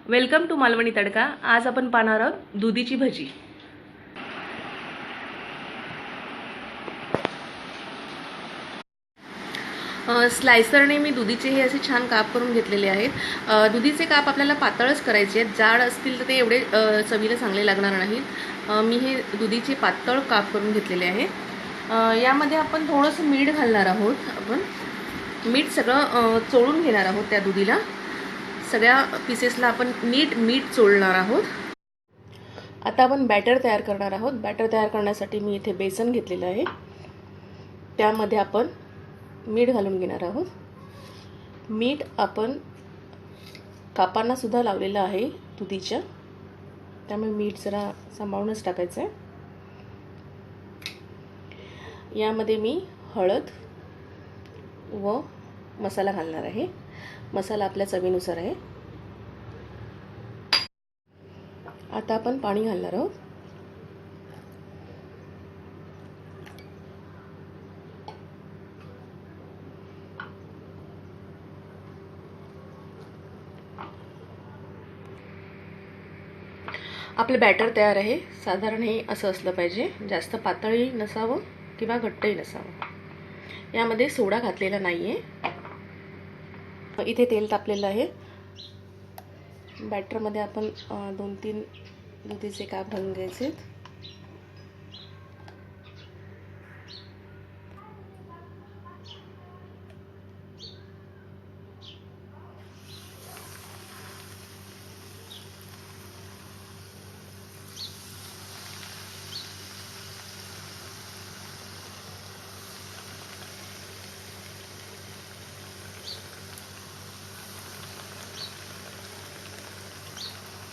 Welcome to Malvani तडका। आज आपण पाहणार आहोत दुधीची भजी। स्लायसरने मी दुधीचे हे असे छान काप करून घेतलेले आहेत। दुधीचे काप आपल्याला पातळच करायचे आहेत, जाड असतील तर ते एवढे चवीला चांगले लागणार नाहीत। मी हे दुधीचे पातळ काप करून घेतलेले आहे। यामध्ये आपण थोडंसं मीठ घालणार आहोत। आपण मीठ सगळं चोळून घेणार आहोत। त्या दुधीला सगळ्या पीसेसला आपण नीट मीठ चोळणार आहोत। आता आपण बॅटर तयार करणार आहोत। बॅटर तयार करण्यासाठी मी इथे बेसन घेतलेलं आहे, त्यामध्ये आपण मीठ घालून घेणार आहोत। मीठ आपण कापांना सुद्धा लावलेलं आहे दुधीच्या, त्यामुळे मीठ जरा सांभाळूनच टाकायचं आहे। यामध्ये मी हळद व मसाला घालणार आहे। मसाला आपल्या चवीनुसार आहे। आता आपण पाणी घालणार आहोत। आपलं बॅटर तयार आहे। साधारण हे असं असलं पाहिजे, जास्त पातळही नसावं किंवा घट्टही नसावं। यामध्ये सोडा घातलेला नाहीये। इथे तेल तापलेलं आहे। बॅटरमध्ये आपण 2-3 दुधीचे काप घालून घ्यायचे।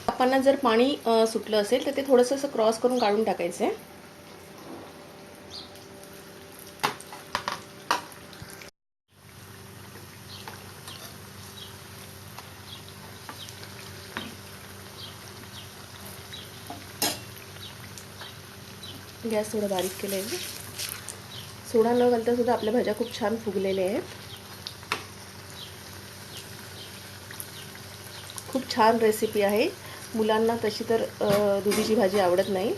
कापांना जर पाणी सुटलं असेल तर ते थोडंसं असं क्रॉस करून काढून टाकायचं आहे। गॅस थोडा बारीक केला आहे। सोडा न घालता सुद्धा आपल्या भाज्या खूप छान फुगलेल्या आहेत। खूप छान रेसिपी आहे। मुलांना तशी तर दुधीची भाजी आवडत नाही,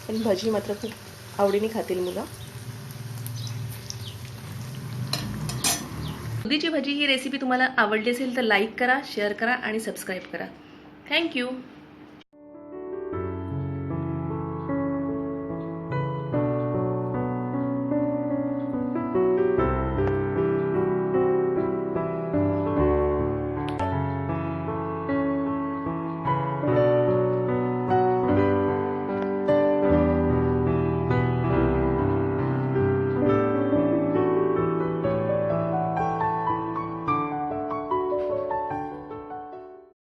पण भाजी मात्र खूप आवडीने खातील मुलं। दुधीची भाजी ही रेसिपी तुम्हाला आवडली असेल तर लाईक करा, शेअर करा आणि सबस्क्राईब करा। थँक्यू।